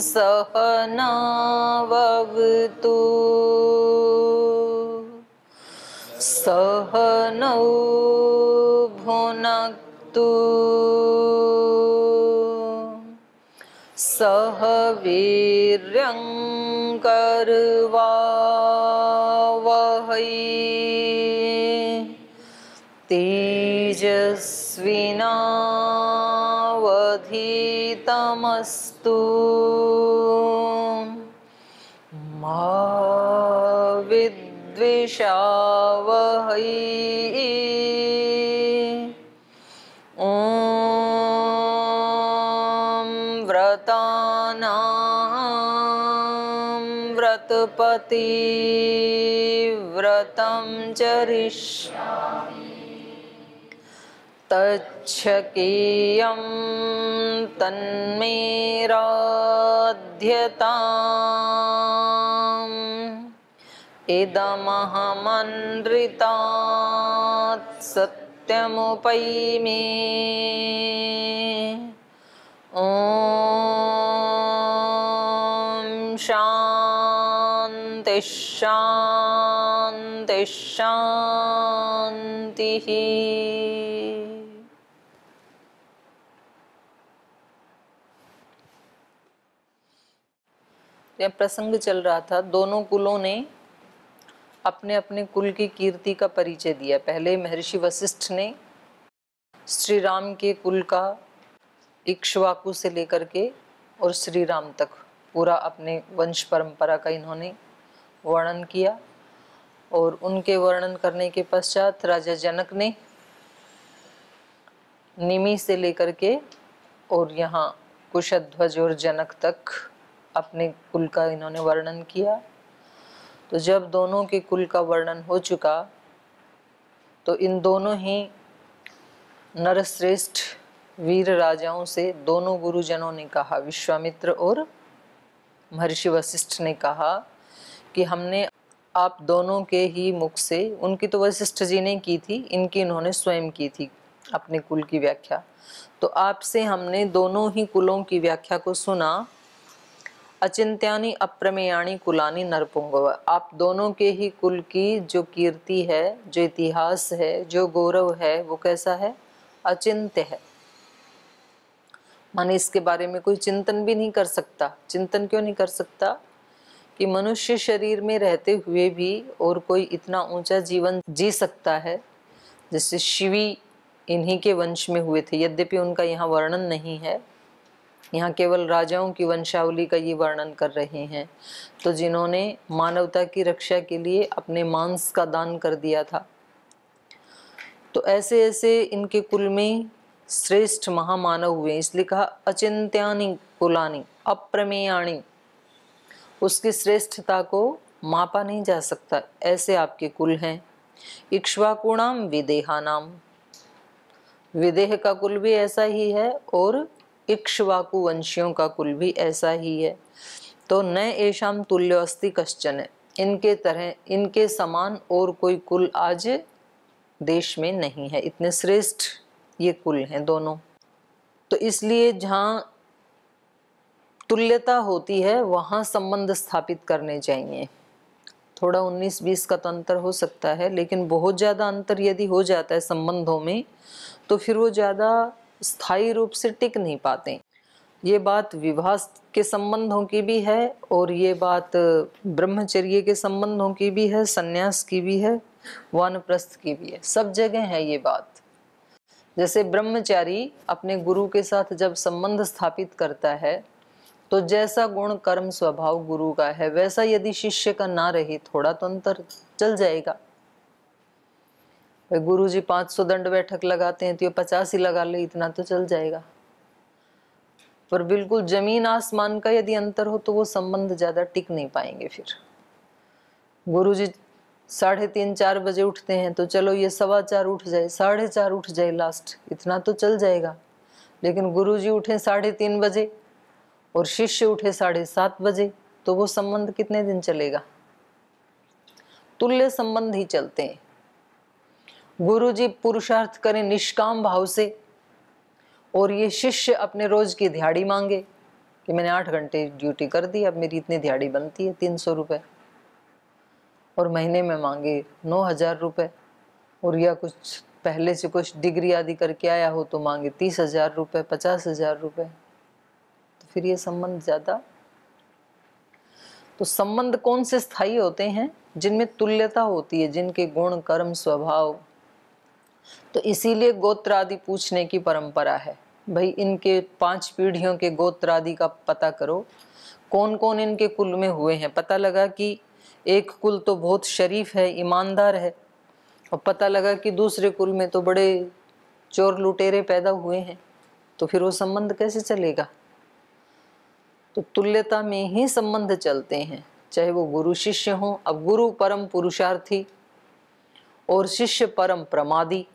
सहनाववतु सहनौ भुनक्तु सह वीर्यं करवावहै तेजस्विनावधीतमस्तु मा विद्विषावहै व्रतानां व्रतपति व्रतं चरिष्यामि तच्छकीयं तन्मे राध्यताम् इदमहमनृतात् सत्यमुपैमि ॐ शान्ति शान्ति शान्तिः। यह प्रसंग चल रहा था, दोनों कुलों ने अपने अपने कुल की कीर्ति का परिचय दिया। पहले महर्षि वशिष्ठ ने श्री राम के कुल का इक्ष्वाकु से लेकर के और श्री राम तक पूरा अपने वंश परंपरा का इन्होंने वर्णन किया। और उनके वर्णन करने के पश्चात राजा जनक ने निमि से लेकर के और यहाँ कुशध्वज और जनक तक अपने कुल का इन्होंने वर्णन किया। तो जब दोनों के कुल का वर्णन हो चुका तो इन दोनों ही नरश्रेष्ठ वीर राजाओं से दोनों गुरुजनों ने कहा, विश्वामित्र और महर्षि वशिष्ठ ने कहा कि हमने आप दोनों के ही मुख से, उनकी तो वशिष्ठ जी ने की थी, इनकी इन्होंने स्वयं की थी अपने कुल की व्याख्या, तो आपसे हमने दोनों ही कुलों की व्याख्या को सुना। अचिंत्यानि अप्रमेयानि कुलानि नरपुंगव, आप दोनों के ही कुल की जो कीर्ति है, जो इतिहास है, जो गौरव है, वो कैसा है? अचिंत्य है। माने इसके बारे में कोई चिंतन भी नहीं कर सकता। चिंतन क्यों नहीं कर सकता? कि मनुष्य शरीर में रहते हुए भी और कोई इतना ऊंचा जीवन जी सकता है, जैसे शिवी इन्हीं के वंश में हुए थे। यद्यपि उनका यहाँ वर्णन नहीं है, यहाँ केवल राजाओं की वंशावली का ये वर्णन कर रहे हैं। तो जिन्होंने मानवता की रक्षा के लिए अपने मांस का दान कर दिया था, तो ऐसे ऐसे इनके कुल में श्रेष्ठ महामानव हुए। इसलिए कहा अचिंत्यानि कुलानि अप्रमेयानि, उसकी श्रेष्ठता को मापा नहीं जा सकता, ऐसे आपके कुल हैं। इक्ष्वाकुणाम विदेहानाम, विदेह का कुल भी ऐसा ही है और इक्ष्वाकु वंशियों का कुल भी ऐसा ही है। तो न एषाम तुल्य अस्ति कश्चन, इनके तरह, इनके समान और कोई कुल आज देश में नहीं है। इतने श्रेष्ठ ये कुल हैं दोनों। तो इसलिए जहाँ तुल्यता होती है वहाँ संबंध स्थापित करने चाहिए। थोड़ा 19-20 का तो अंतर हो सकता है, लेकिन बहुत ज़्यादा अंतर यदि हो जाता है संबंधों में तो फिर वो ज़्यादा स्थायी रूप से टिक नहीं पाते। ये बात विवाह के संबंधों की भी है और ये बात ब्रह्मचर्य के संबंधों की भी है, संन्यास की भी है, वानप्रस्थ की भी है, सब जगह है ये बात। जैसे ब्रह्मचारी अपने गुरु के साथ जब संबंध स्थापित करता है तो जैसा गुण कर्म स्वभाव गुरु का है वैसा यदि शिष्य का ना रहे, थोड़ा तो अंतर चल जाएगा। गुरु जी 500 दंड बैठक लगाते हैं तो ये 50 ही लगा ले, इतना तो चल जाएगा। पर बिल्कुल जमीन आसमान का यदि अंतर हो तो वो संबंध ज्यादा टिक नहीं पाएंगे। फिर गुरु जी 3:30-4 बजे उठते हैं तो चलो ये 4:15 उठ जाए, 4:30 उठ जाए लास्ट, इतना तो चल जाएगा। लेकिन गुरु जी उठे 3:30 बजे और शिष्य उठे 7:30 बजे, तो वो संबंध कितने दिन चलेगा? तुल्य संबंध ही चलते हैं। गुरु जी पुरुषार्थ करें निष्काम भाव से और ये शिष्य अपने रोज की दिहाड़ी मांगे कि मैंने 8 घंटे ड्यूटी कर दी, अब मेरी इतनी दिहाड़ी बनती है 300 रुपये, और महीने में मांगे 9,000 रुपये, और या कुछ पहले से कुछ डिग्री आदि करके आया हो तो मांगे 30,000 रुपये, 50,000 रुपये। तो फिर ये संबंध ज़्यादा। तो संबंध कौन से स्थायी होते हैं? जिनमें तुल्यता होती है, जिनके गुण, कर्म, स्वभाव। तो इसीलिए गोत्र आदि पूछने की परंपरा है। भाई इनके 5 पीढ़ियों के गोत्र आदि का पता करो, कौन कौन इनके कुल में हुए हैं। पता लगा कि एक कुल तो बहुत शरीफ है, ईमानदार है, और पता लगा कि दूसरे कुल में तो बड़े चोर लुटेरे पैदा हुए हैं, तो फिर वो संबंध कैसे चलेगा? तो तुल्यता में ही संबंध चलते हैं, चाहे वो गुरु शिष्य हों। अब गुरु परम पुरुषार्थी और शिष्य परम प्रमादी,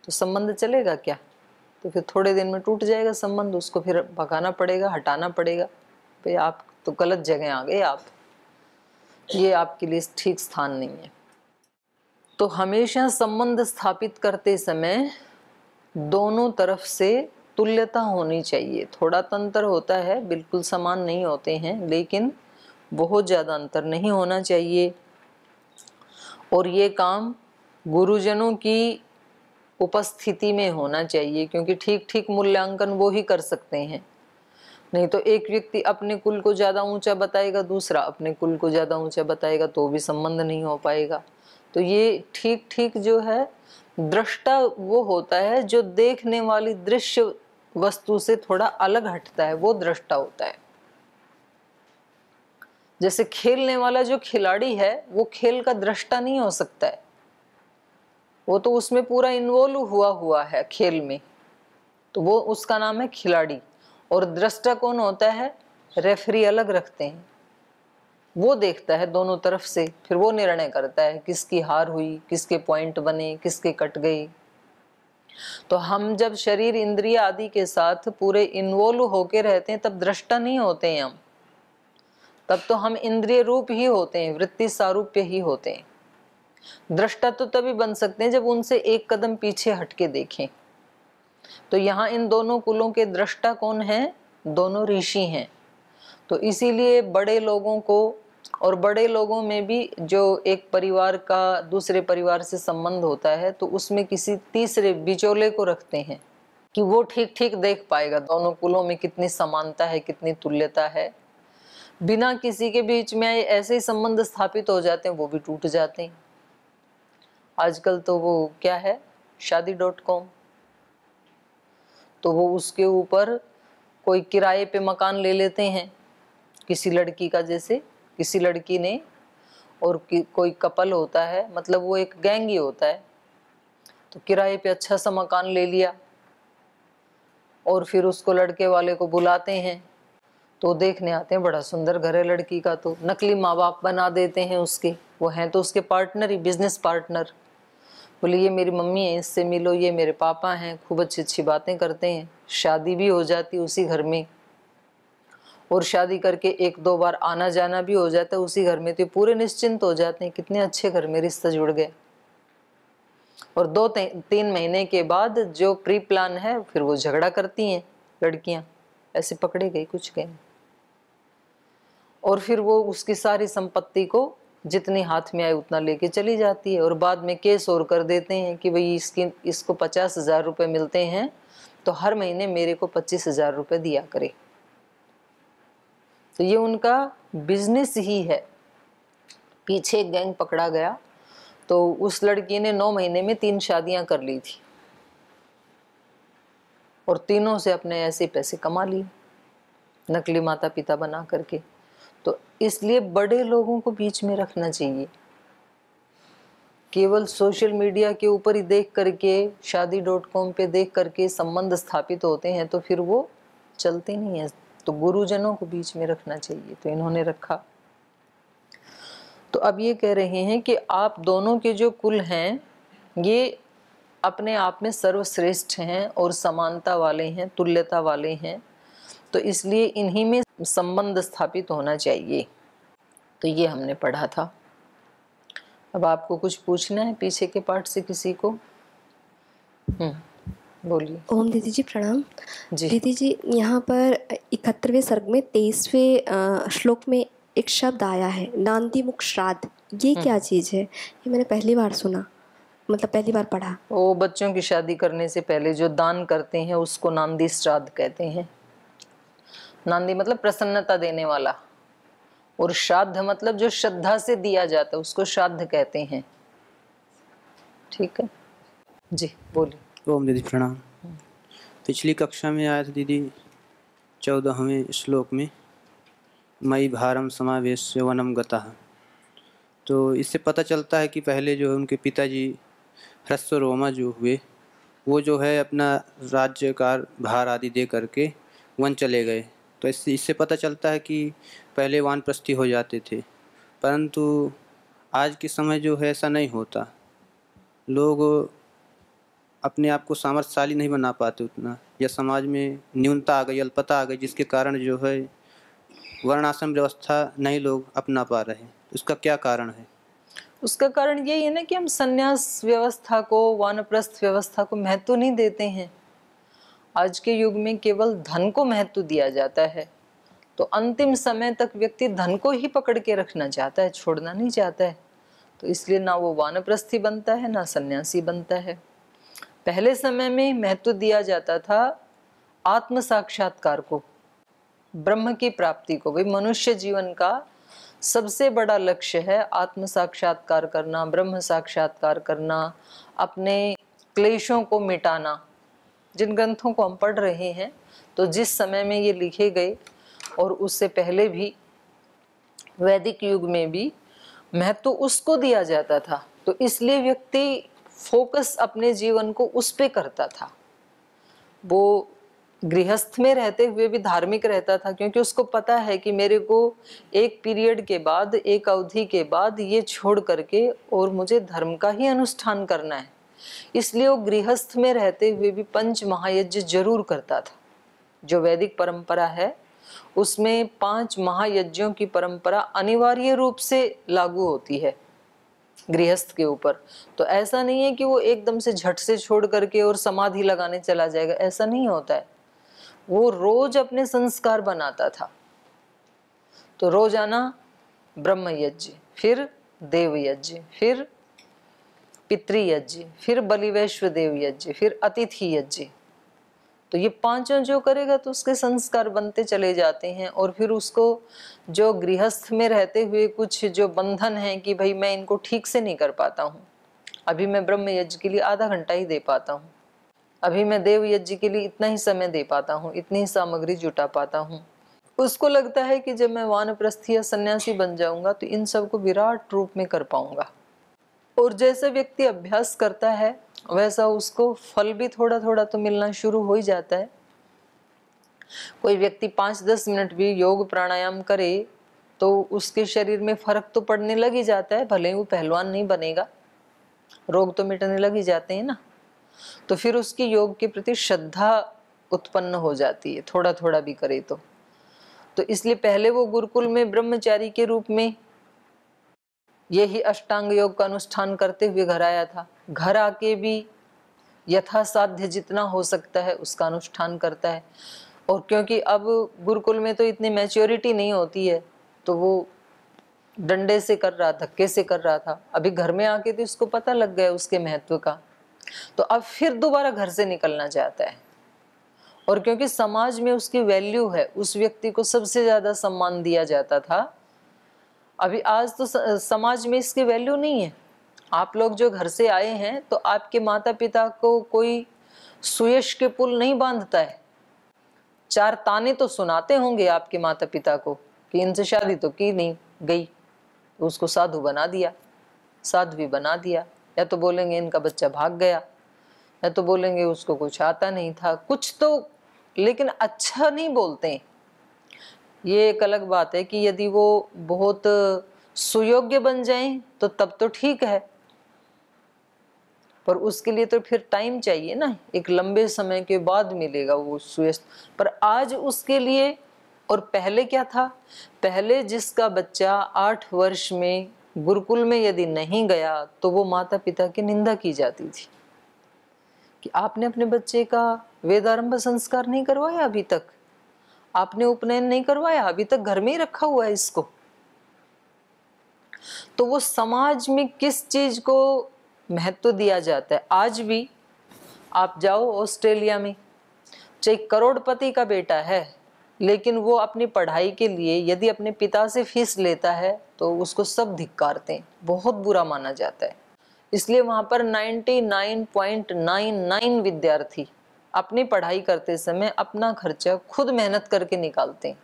तो संबंध चलेगा क्या? तो फिर थोड़े दिन में टूट जाएगा संबंध, उसको फिर भगाना पड़ेगा, हटाना पड़ेगा। भाई आप तो गलत जगह आ गए, आप ये आपके लिए ठीक स्थान नहीं है। तो हमेशा संबंध स्थापित करते समय दोनों तरफ से तुल्यता होनी चाहिए। थोड़ा तो अंतर होता है, बिल्कुल समान नहीं होते हैं, लेकिन बहुत ज़्यादा अंतर नहीं होना चाहिए। और ये काम गुरुजनों की उपस्थिति में होना चाहिए, क्योंकि ठीक ठीक मूल्यांकन वो ही कर सकते हैं। नहीं तो एक व्यक्ति अपने कुल को ज़्यादा ऊंचा बताएगा, दूसरा अपने कुल को ज़्यादा ऊंचा बताएगा, तो भी संबंध नहीं हो पाएगा। तो ये ठीक ठीक जो है, दृष्टा वो होता है जो देखने वाली दृश्य वस्तु से थोड़ा अलग हटता है, वो दृष्टा होता है। जैसे खेलने वाला जो खिलाड़ी है वो खेल का दृष्टा नहीं हो सकता है, वो तो उसमें पूरा इन्वॉल्व हुआ है खेल में, तो वो उसका नाम है खिलाड़ी। और दृष्टा कौन होता है? रेफरी अलग रखते हैं, वो देखता है दोनों तरफ से, फिर वो निर्णय करता है किसकी हार हुई, किसके पॉइंट बने, किसके कट गए। तो हम जब शरीर इंद्रिय आदि के साथ पूरे इन्वॉल्व होके रहते हैं तब दृष्टा नहीं होते हैं हम, तब तो हम इंद्रिय रूप ही होते हैं, वृत्ति सारूप्य ही होते हैं। दृष्टा तो तभी बन सकते हैं जब उनसे एक कदम पीछे हटके देखें। तो यहाँ इन दोनों कुलों के दृष्टा कौन हैं? दोनों ऋषि हैं। तो इसीलिए बड़े लोगों को, और बड़े लोगों में भी जो एक परिवार का दूसरे परिवार से संबंध होता है, तो उसमें किसी तीसरे बिचौले को रखते हैं कि वो ठीक ठीक देख पाएगा दोनों कुलों में कितनी समानता है, कितनी तुल्यता है। बिना किसी के बीच में ऐसे ही संबंध स्थापित हो जाते हैं, वो भी टूट जाते हैं। आजकल तो वो क्या है, शादी.com, तो वो उसके ऊपर कोई किराए पे मकान ले लेते हैं किसी लड़की का, जैसे किसी लड़की ने, और कोई कपल होता है, मतलब वो एक गैंग ही होता है, तो किराए पे अच्छा सा मकान ले लिया, और फिर उसको लड़के वाले को बुलाते हैं, तो देखने आते हैं, बड़ा सुंदर घर है लड़की का, तो नकली माँ बाप बना देते हैं उसके, वो हैं तो उसके पार्टनर ही, बिजनेस पार्टनर। बोले ये मेरी मम्मी है, इससे मिलो, ये मेरे पापा हैं, खूब अच्छी अच्छी बातें करते हैं। शादी भी हो जाती उसी घर में, और शादी करके 1-2 बार आना जाना भी हो जाता है उसी घर में, तो पूरे निश्चिंत हो जाते हैं, कितने अच्छे घर में रिश्ता जुड़ गया। और 2-3 महीने के बाद जो प्री प्लान है, फिर वो झगड़ा करती हैं लड़कियां, ऐसे पकड़े गए कुछ गए, और फिर वो उसकी सारी संपत्ति को जितनी हाथ में आए उतना लेके चली जाती है, और बाद में केस और कर देते हैं कि भाई इसको 50,000 रुपये मिलते हैं, तो हर महीने मेरे को 25,000 रुपये दिया करे। तो ये उनका बिजनेस ही है। पीछे एक गैंग पकड़ा गया, तो उस लड़की ने 9 महीने में 3 शादियां कर ली थी, और तीनों से अपने ऐसे पैसे कमा लिए, नकली माता पिता बना करके। तो इसलिए बड़े लोगों को बीच में रखना चाहिए। केवल सोशल मीडिया के ऊपर ही देख करके, शादी.com पे देख करके संबंध स्थापित होते हैं, तो फिर वो चलते नहीं है। तो गुरुजनों को बीच में रखना चाहिए, तो इन्होंने रखा। तो अब ये कह रहे हैं कि आप दोनों के जो कुल हैं ये अपने आप में सर्वश्रेष्ठ हैं और समानता वाले हैं, तुल्यता वाले हैं, तो इसलिए इन्हीं में संबंध स्थापित होना चाहिए। तो ये हमने पढ़ा था। अब आपको कुछ पूछना है पीछे के पाठ से किसी को? बोलिए। ओम दीदी जी प्रणाम। जी। दीदी जी, यहाँ पर 71वें सर्ग में 23वें श्लोक में एक शब्द आया है, नांदी मुख श्राद्ध। ये क्या चीज़ है? ये मैंने पहली बार सुना, मतलब पहली बार पढ़ा। वो बच्चों की शादी करने से पहले जो दान करते हैं उसको नांदी श्राद्ध कहते हैं। नांदी मतलब प्रसन्नता देने वाला, और श्राद्ध मतलब जो श्रद्धा से दिया जाता है उसको श्राद्ध कहते हैं। ठीक है जी, बोलिए। ओम दीदी प्रणाम। पिछली कक्षा में आया था दीदी 14वें श्लोक में, मई भारम समावेश्य वनम गतः। तो इससे पता चलता है कि पहले जो है उनके पिताजी ह्रस्वरोमा जो हुए, वो जो है अपना राज्यकार भार आदि दे करके वन चले गए। तो इससे पता चलता है कि पहले वानप्रस्थी हो जाते थे, परंतु आज के समय जो है ऐसा नहीं होता। लोग अपने आप को सामर्थ्यशाली नहीं बना पाते उतना, या समाज में न्यूनता आ गई, अल्पता आ गई, जिसके कारण जो है वर्णाश्रम व्यवस्था नहीं लोग अपना पा रहे हैं। उसका क्या कारण है? उसका कारण यही है ना कि हम संन्यास व्यवस्था को, वानप्रस्थ व्यवस्था को महत्व नहीं देते हैं। आज के युग में केवल धन को महत्व दिया जाता है, तो अंतिम समय तक व्यक्ति धन को ही पकड़ के रखना चाहता है, छोड़ना नहीं चाहता है। तो इसलिए ना वो वानप्रस्थी बनता है ना सन्यासी बनता है। पहले समय में महत्व दिया जाता था आत्म साक्षात्कार को, ब्रह्म की प्राप्ति को। भाई मनुष्य जीवन का सबसे बड़ा लक्ष्य है आत्म साक्षात्कार करना, ब्रह्म साक्षात्कार करना, अपने क्लेशों को मिटाना। जिन ग्रंथों को हम पढ़ रहे हैं, तो जिस समय में ये लिखे गए और उससे पहले भी वैदिक युग में भी महत्व उसको दिया जाता था। तो इसलिए व्यक्ति फोकस अपने जीवन को उस पे करता था। वो गृहस्थ में रहते हुए भी धार्मिक रहता था, क्योंकि उसको पता है कि मेरे को एक पीरियड के बाद, एक अवधि के बाद ये छोड़ करके और मुझे धर्म का ही अनुष्ठान करना है। इसलिए वो गृहस्थ में रहते हुए भी पंच महायज्ञ जरूर करता था। जो वैदिक परंपरा है उसमें 5 महायज्ञों की परंपरा अनिवार्य रूप से लागू होती है गृहस्थ के ऊपर। तो ऐसा नहीं है कि वो एकदम से झट से छोड़ करके और समाधि लगाने चला जाएगा, ऐसा नहीं होता है। वो रोज अपने संस्कार बनाता था। तो रोजाना ब्रह्म यज्ञ, फिर देव यज्ञ, फिर पितृयज्ञ, फिर बलिवैश्व देव यज्ञ, फिर अतिथि यज्ञ। तो ये पांचों जो करेगा तो उसके संस्कार बनते चले जाते हैं। और फिर उसको जो गृहस्थ में रहते हुए कुछ जो बंधन है कि भाई मैं इनको ठीक से नहीं कर पाता हूँ, अभी मैं ब्रह्म यज्ञ के लिए आधा घंटा ही दे पाता हूँ, अभी मैं देव यज्ञ के लिए इतना ही समय दे पाता हूँ, इतनी ही सामग्री जुटा पाता हूँ, उसको लगता है कि जब मैं वानप्रस्थी या सन्यासी बन जाऊंगा तो इन सब को विराट रूप में कर पाऊंगा। और जैसे व्यक्ति अभ्यास करता है वैसा उसको फल भी थोड़ा थोड़ा तो मिलना शुरू हो ही जाता है। कोई व्यक्ति 5-10 मिनट भी योग प्राणायाम करे तो उसके शरीर में फर्क तो पड़ने लग ही जाता है, भले ही वो पहलवान नहीं बनेगा, रोग तो मिटने लग ही जाते हैं ना। तो फिर उसकी योग के प्रति श्रद्धा उत्पन्न हो जाती है, थोड़ा थोड़ा भी करे तो इसलिए पहले वो गुरुकुल में ब्रह्मचारी के रूप में यही अष्टांग योग का अनुष्ठान करते हुए घर आया था। घर आके भी यथासाध्य जितना हो सकता है उसका अनुष्ठान करता है। और क्योंकि अब गुरुकुल में तो इतनी मैच्योरिटी नहीं होती है, तो वो डंडे से कर रहा, धक्के से कर रहा था। अभी घर में आके तो इसको पता लग गया उसके महत्व का, तो अब फिर दोबारा घर से निकलना चाहता है। और क्योंकि समाज में उसकी वैल्यू है, उस व्यक्ति को सबसे ज्यादा सम्मान दिया जाता था। अभी आज तो समाज में इसकी वैल्यू नहीं है। आप लोग जो घर से आए हैं तो आपके माता पिता को कोई सुयश के पुल नहीं बांधता है। 4 ताने तो सुनाते होंगे आपके माता पिता को कि इनसे शादी तो की नहीं गई, तो उसको साधु बना दिया, साध्वी बना दिया। या तो बोलेंगे इनका बच्चा भाग गया, या तो बोलेंगे उसको कुछ आता नहीं था, कुछ तो, लेकिन अच्छा नहीं बोलते। ये एक अलग बात है कि यदि वो बहुत सुयोग्य बन जाएं तो तब तो ठीक है, पर उसके लिए तो फिर टाइम चाहिए ना, एक लंबे समय के बाद मिलेगा वो सुयश। पर आज उसके लिए, और पहले क्या था, पहले जिसका बच्चा 8 वर्ष में गुरुकुल में यदि नहीं गया तो वो माता पिता की निंदा की जाती थी कि आपने अपने बच्चे का वेदारंभ संस्कार नहीं करवाया अभी तक, आपने उपनयन नहीं करवाया, अभी तक घर में ही रखा हुआ है इसको। तो वो समाज में किस चीज को महत्व दिया जाता है। आज भी आप जाओ ऑस्ट्रेलिया में, चाहे करोड़पति का बेटा है, लेकिन वो अपनी पढ़ाई के लिए यदि अपने पिता से फीस लेता है तो उसको सब धिक्कारते हैं, बहुत बुरा माना जाता है। इसलिए वहां पर 99.99 विद्यार्थी अपनी पढ़ाई करते समय अपना खर्चा खुद मेहनत करके निकालते हैं।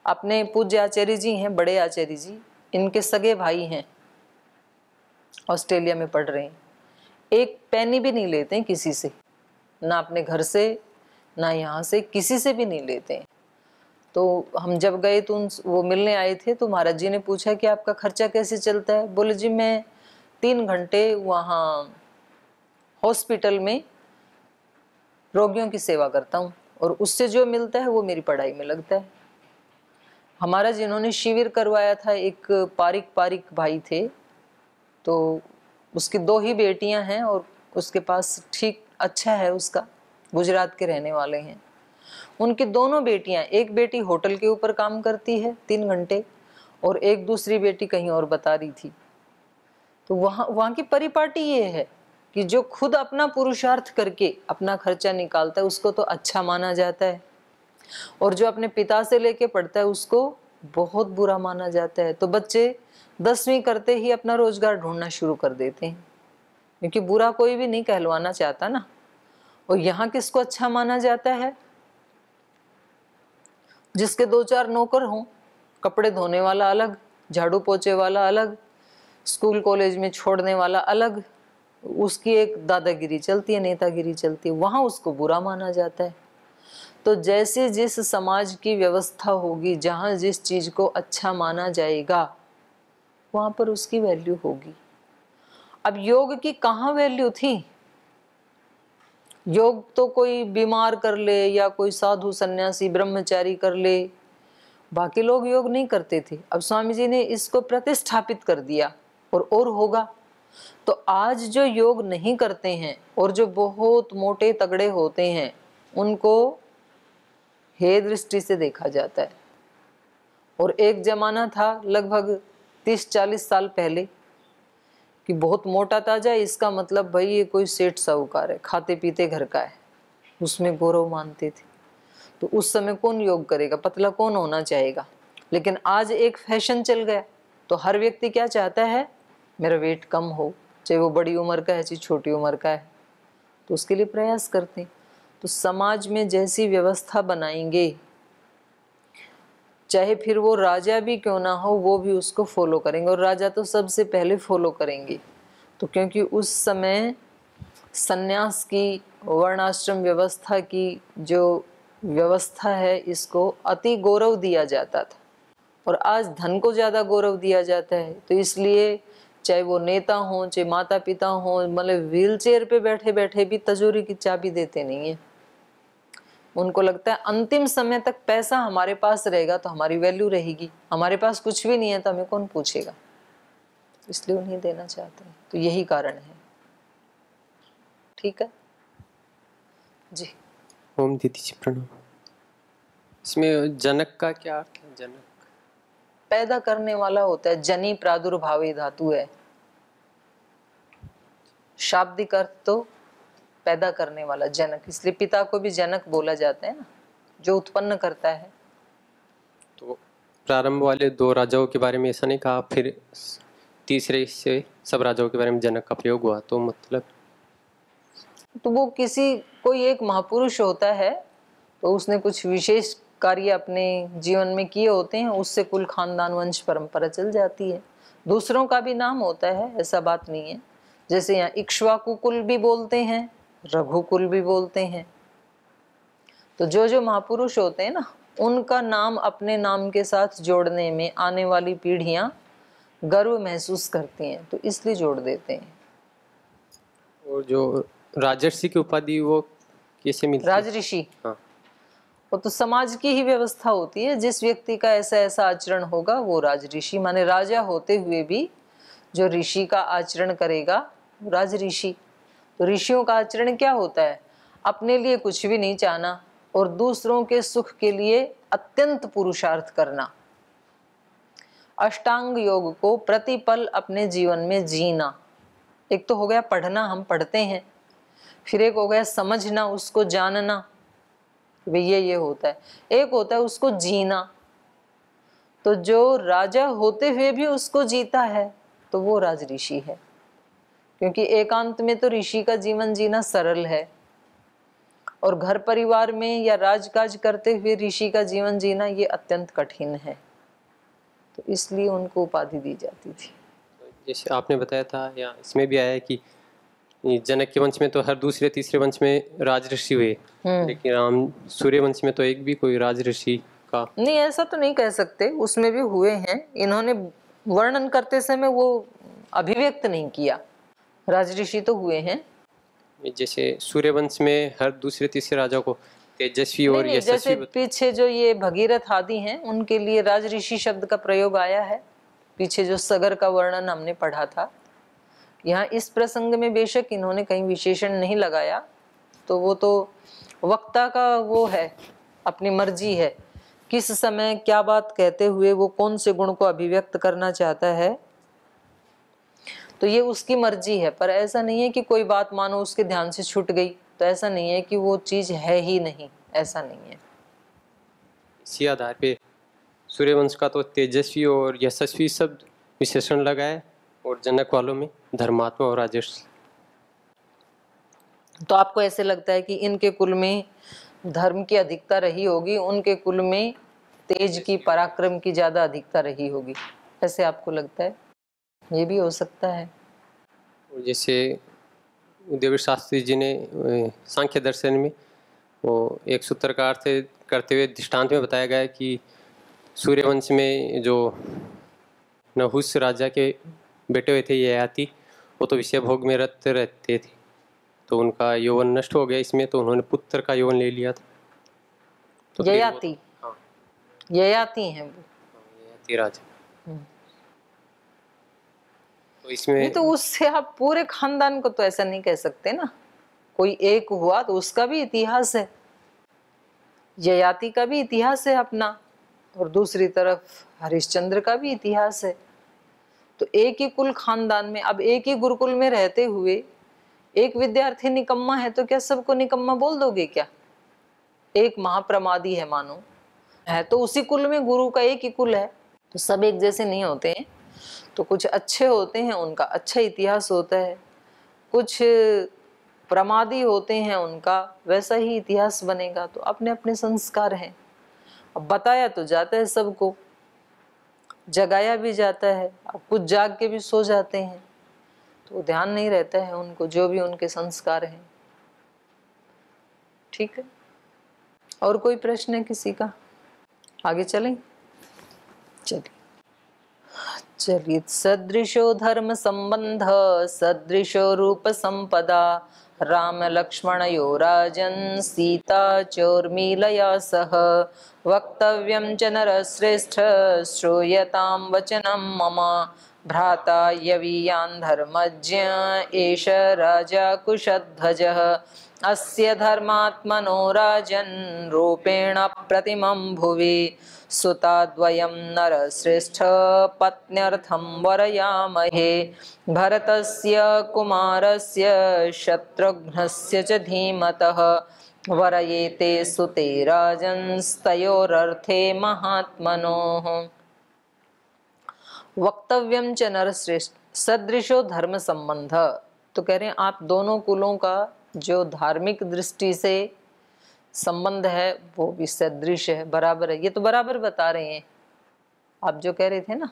अपने पूज्य आचार्य जी हैं, बड़े आचार्य जी, इनके सगे भाई हैं, ऑस्ट्रेलिया में पढ़ रहे हैं, एक पैनी भी नहीं लेते हैं किसी से, ना अपने घर से ना यहाँ से, किसी से भी नहीं लेते हैं। तो हम जब गए तो वो मिलने आए थे, तो महाराज जी ने पूछा कि आपका खर्चा कैसे चलता है। बोले जी मैं 3 घंटे वहाँ हॉस्पिटल में रोगियों की सेवा करता हूँ और उससे जो मिलता है वो मेरी पढ़ाई में लगता है। हमारा जिन्होंने शिविर करवाया था, एक पारिक भाई थे, तो उसकी 2 ही बेटियां हैं और उसके पास ठीक अच्छा है उसका, गुजरात के रहने वाले हैं। उनकी दोनों बेटियां, एक बेटी होटल के ऊपर काम करती है 3 घंटे और एक दूसरी बेटी कहीं और बता रही थी। तो वहाँ की परिपाटी ये है कि जो खुद अपना पुरुषार्थ करके अपना खर्चा निकालता है उसको तो अच्छा माना जाता है, और जो अपने पिता से लेके पढ़ता है उसको बहुत बुरा माना जाता है। तो बच्चे 10वीं करते ही अपना रोजगार ढूंढना शुरू कर देते हैं, क्योंकि बुरा कोई भी नहीं कहलवाना चाहता ना। और यहाँ किसको अच्छा माना जाता है? जिसके 2-4 नौकर हों, कपड़े धोने वाला अलग, झाड़ू पोछे वाला अलग, स्कूल कॉलेज में छोड़ने वाला अलग, उसकी एक दादागिरी चलती है, नेतागिरी चलती है, वहाँ उसको बुरा माना जाता है। तो जैसे जिस समाज की व्यवस्था होगी, जहाँ जिस चीज को अच्छा माना जाएगा वहाँ पर उसकी वैल्यू होगी। अब योग की कहाँ वैल्यू थी? योग तो कोई बीमार कर ले या कोई साधु सन्यासी ब्रह्मचारी कर ले, बाकी लोग योग नहीं करते थे। अब स्वामी जी ने इसको प्रतिष्ठापित कर दिया और होगा। तो आज जो योग नहीं करते हैं और जो बहुत मोटे तगड़े होते हैं उनको हे दृष्टि से देखा जाता है। और एक जमाना था लगभग 30-40 साल पहले कि बहुत मोटा ताजा, इसका मतलब भाई ये कोई सेठ साहूकार है, खाते पीते घर का है, उसमें गौरव मानते थे। तो उस समय कौन योग करेगा, पतला कौन होना चाहेगा। लेकिन आज एक फैशन चल गया, तो हर व्यक्ति क्या चाहता है, मेरा वेट कम हो, चाहे वो बड़ी उम्र का है चाहे छोटी उम्र का है, तो उसके लिए प्रयास करते हैं। तो समाज में जैसी व्यवस्था बनाएंगे, चाहे फिर वो राजा भी क्यों ना हो, वो भी उसको फॉलो करेंगे। और राजा तो सबसे पहले फॉलो करेंगे, तो क्योंकि उस समय सन्यास की, वर्णाश्रम व्यवस्था की जो व्यवस्था है, इसको अति गौरव दिया जाता था और आज धन को ज़्यादा गौरव दिया जाता है। तो इसलिए चाहे वो नेता हों चाहे माता पिता हों, मतलब व्हील चेयर पे बैठे बैठे भी तिजोरी की चाबी देते नहीं है। उनको लगता है अंतिम समय तक पैसा हमारे पास रहेगा तो हमारी वैल्यू रहेगी, हमारे पास कुछ भी नहीं है तो हमें कौन पूछेगा, इसलिए उन्हें देना चाहते हैं। तो यही कारण है। ठीक है जी। ओम दीदी जी प्रणाम। इसमें जनक का क्या अर्थ है? जनक पैदा करने वाला होता है, जनी प्रादुर्भावी धातु है। शाब्दिक अर्थ तो पैदा करने वाला, जनक, इसलिए पिता को भी जनक बोला जाता है ना, जो उत्पन्न करता है। तो प्रारंभ वाले 2 राजाओं के बारे में ऐसा नहीं कहा, फिर तीसरे से सब राजाओं के बारे में जनक का प्रयोग हुआ, तो मतलब तो वो कोई एक महापुरुष होता है, तो उसने कुछ विशेष कार्य अपने जीवन में किए होते हैं, उससे कुल खानदान वंश परंपरा चल जाती है। दूसरों का भी नाम होता है, ऐसा बात नहीं है। जैसे यहाँ इक्ष्वाकु कुल भी बोलते हैं, रघुकुल भी बोलते हैं। तो जो महापुरुष होते हैं ना, उनका नाम अपने नाम के साथ जोड़ने में आने वाली पीढ़ियां गर्व महसूस करती हैं, तो इसलिए जोड़ देते हैं। और जो राजर्षि की उपाधि वो कैसे मिलती है? राजऋषि, हाँ, वो तो समाज की ही व्यवस्था होती है। जिस व्यक्ति का ऐसा ऐसा आचरण होगा वो राजऋषि, माने राजा होते हुए भी जो ऋषि का आचरण करेगा वो राजऋषि। ऋषियों का आचरण क्या होता है? अपने लिए कुछ भी नहीं चाहना और दूसरों के सुख के लिए अत्यंत पुरुषार्थ करना। अष्टांग योग को प्रतिपल अपने जीवन में जीना। एक तो हो गया पढ़ना, हम पढ़ते हैं, फिर एक हो गया समझना, उसको जानना, भाई ये होता है। एक होता है उसको जीना। तो जो राजा होते हुए भी उसको जीता है तो वो राज ऋषि है, क्योंकि एकांत में तो ऋषि का जीवन जीना सरल है और घर परिवार में या राजकाज करते हुए ऋषि का जीवन जीना ये अत्यंत कठिन है। तो इसलिए उनको उपाधि दी जाती थी। जैसे आपने बताया था, या इसमें भी आया है कि जनक के वंश में तो हर दूसरे तीसरे वंश में राज ऋषि हुए, लेकिन राम सूर्य वंश में तो एक भी कोई राज ऋषि का नहीं, ऐसा तो नहीं कह सकते, उसमें भी हुए हैं। इन्होंने वर्णन करते समय वो अभिव्यक्त नहीं किया। राज ऋषि तो हुए हैं। जैसे सूर्य वंश में हर दूसरे तीसरे राजा को तेजस्वी और नहीं, यशस्वी जैसे पीछे जो ये भगीरथ आदि हैं उनके लिए राज ऋषि शब्द का प्रयोग आया है। पीछे जो सगर का वर्णन हमने पढ़ा था, यहाँ इस प्रसंग में बेशक इन्होंने कहीं विशेषण नहीं लगाया, तो वो तो वक्ता का वो है, अपनी मर्जी है, किस समय क्या बात कहते हुए वो कौन से गुण को अभिव्यक्त करना चाहता है, तो ये उसकी मर्जी है। पर ऐसा नहीं है कि कोई बात मानो उसके ध्यान से छूट गई, तो ऐसा नहीं है कि वो चीज है ही नहीं, ऐसा नहीं है। इसी आधार पे सूर्यवंश का तो तेजस्वी और यशस्वी शब्द विशेषण लगा है, और जनक वालों में धर्मात्मा और राजर्ष। तो आपको ऐसे लगता है कि इनके कुल में धर्म की अधिकता रही होगी, उनके कुल में तेज की, पराक्रम की ज्यादा अधिकता रही होगी, ऐसे आपको लगता है? ये भी हो सकता है। जैसे उदयवीर शास्त्री जी ने सांख्य दर्शन में वो एक सूत्र का अर्थ करते हुए दृष्टांत में बताया गया है कि सूर्यवंश में जो नहुस राजा के बेटे हुए थे ययाति, वो तो विषय भोग में रत रहते थे, तो उनका यौवन नष्ट हो गया इसमें, तो उन्होंने पुत्र का यौवन ले लिया था। तो ययाति, हाँ, ययाति हैं वो, ययाति राजा। तो इसमें नहीं, तो उससे आप पूरे खानदान को तो ऐसा नहीं कह सकते ना। कोई एक हुआ तो उसका भी इतिहास है, ययाति का भी इतिहास है अपना, और दूसरी तरफ हरिश्चंद्र का भी इतिहास है। तो एक ही कुल खानदान में, अब एक ही गुरुकुल में रहते हुए एक विद्यार्थी निकम्मा है तो क्या सबको निकम्मा बोल दोगे क्या? एक महाप्रमादी है मानो, है तो उसी कुल में, गुरु का एक ही कुल है, तो सब एक जैसे नहीं होते हैं। तो कुछ अच्छे होते हैं, उनका अच्छा इतिहास होता है, कुछ प्रमादी होते हैं, उनका वैसा ही इतिहास बनेगा। तो अपने अपने संस्कार हैं। अब बताया तो जाता है सबको, जगाया भी जाता है, अब कुछ जाग के भी सो जाते हैं, तो ध्यान नहीं रहता है उनको, जो भी उनके संस्कार हैं। ठीक है, और कोई प्रश्न है किसी का? आगे चलें? चलिए। सदृशो धर्म संबंध सदृशो रूप संपदा राम लक्ष्मणयो राजन् सीता चोर्मिलया सह वक्तव्यं च नरश्रेष्ठ श्रूयतां वचनं मम भ्राता यवीयान् धर्मज्ञ एष राजा कुशध्वजः अस्य धर्मात्मनो राजन् रूपेण प्रतिमं भुवि सुताद्वयं नरश्रेष्ठ पत्न्यर्थं वरयामहे भरतस्य कुमारस्य शत्रुघ्नस्य च धीमतः वरयेते सुते राजंस्तयोरर्थे महात्मनोः। वक्तव्यं च नरश्रेष्ठ सदृशो धर्म संबंध। तो कह रहे हैं आप दोनों कुलों का जो धार्मिक दृष्टि से संबंध है वो भी सदृश है, बराबर है। ये तो बराबर बता रहे हैं आप जो कह रहे थे ना।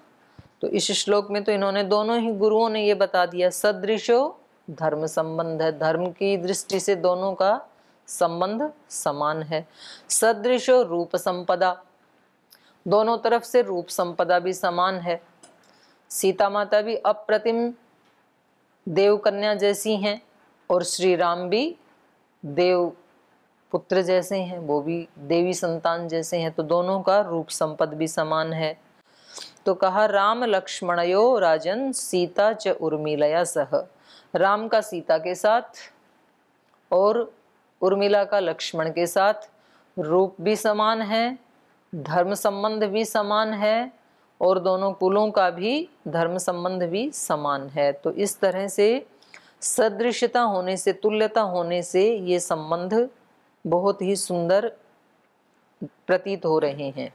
तो इस श्लोक में तो इन्होंने, दोनों ही गुरुओं ने ये बता दिया, सदृशो धर्म संबंध है, धर्म की दृष्टि से दोनों का संबंध समान है। सदृशो रूप संपदा, दोनों तरफ से रूप संपदा भी समान है। सीता माता भी अप्रतिम देव कन्या जैसी हैं और श्री राम भी देव पुत्र जैसे हैं, वो भी देवी संतान जैसे हैं, तो दोनों का रूप संपद भी समान है। तो कहा राम लक्ष्मणयो राजन सीता च उर्मिलया सह, राम का सीता के साथ और उर्मिला का लक्ष्मण के साथ रूप भी समान है, धर्म संबंध भी समान है और दोनों कुलों का भी धर्म संबंध भी समान है। तो इस तरह से सदृशता होने से, तुल्यता होने से ये संबंध बहुत ही सुंदर प्रतीत हो रहे हैं।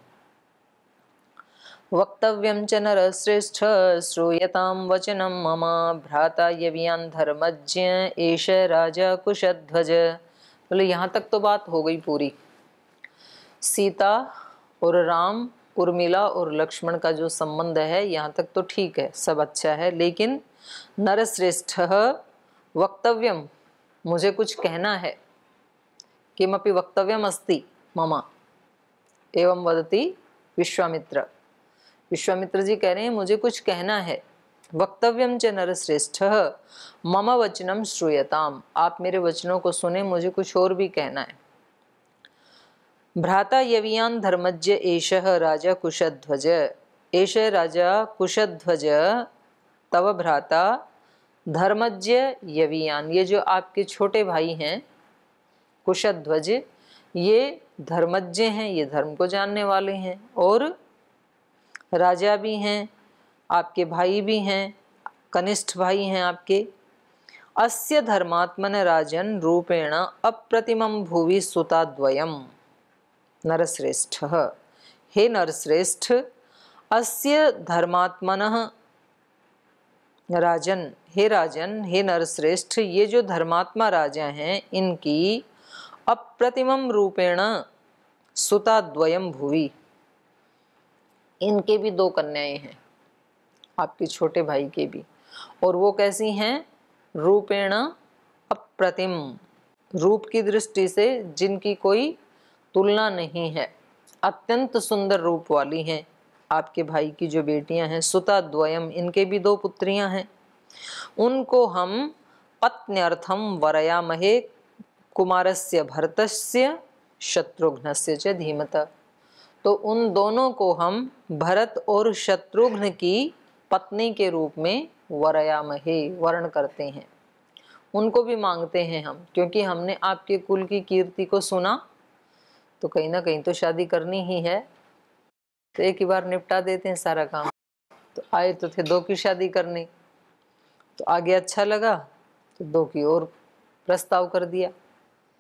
वक्तव्यं च नरश्रेष्ठ श्रूयतां वचनं मम भ्राता यवियान् धर्मज्ञ एष राजा कुशध्वज। बोले यहाँ तक तो बात हो गई पूरी। सीता और राम, उर्मिला और लक्ष्मण का जो संबंध है यहाँ तक तो ठीक है, सब अच्छा है। लेकिन नरश्रेष्ठ वक्तव्यम, मुझे कुछ कहना है, किमपि वक्तव्यम अस्ति मम एवं वदति विश्वामित्र। विश्वामित्र जी कह रहे हैं मुझे कुछ कहना है। वक्तव्यम च नरश्रेष्ठ मम वचनम श्रूयताम, आप मेरे वचनों को सुने, मुझे कुछ और भी कहना है। भ्राता यवियान धर्मज्ञ एषः राजा कुशध्वज, एष राजा कुशध्वज तव भ्राता धर्मज्ञ यवियान, ये जो आपके छोटे भाई हैं कुशध्वज, ये धर्मज्ञ हैं, ये धर्म को जानने वाले हैं और राजा भी हैं, आपके भाई भी हैं, कनिष्ठ भाई हैं आपके। अस्य धर्मात्मन राजन रूपेण अप्रतिमं भुवि सुताद्वयम् नरश्रेष्ठ। हे नरश्रेष्ठ, अस्य धर्मात्मनः राजन, हे राजन, हे नरश्रेष्ठ, ये जो धर्मात्मा राजा हैं इनकी अप्रतिमं रूपेण सुताद्वयम् भुवि, इनके भी 2 कन्याएं हैं, आपके छोटे भाई के भी। और वो कैसी हैं? रूपेण अप्रतिम, रूप की दृष्टि से जिनकी कोई तुलना नहीं है, अत्यंत सुंदर रूप वाली हैं आपके भाई की जो बेटियां हैं। सुता द्वयम, इनके भी 2 पुत्रियां हैं। उनको हम पत्न्यर्थम वरयामहे कुमारस्य भरतस्य शत्रुघ्नस्य च धीमता। तो उन दोनों को हम भरत और शत्रुघ्न की पत्नी के रूप में वरयामहे, वर्ण करते हैं, उनको भी मांगते हैं हम, क्योंकि हमने आपके कुल की कीर्ति को सुना तो कहीं ना कहीं तो शादी करनी ही है, तो एक ही बार निपटा देते हैं सारा काम। तो आए तो थे 2 की शादी करने, तो आगे अच्छा लगा तो 2 की और प्रस्ताव कर दिया।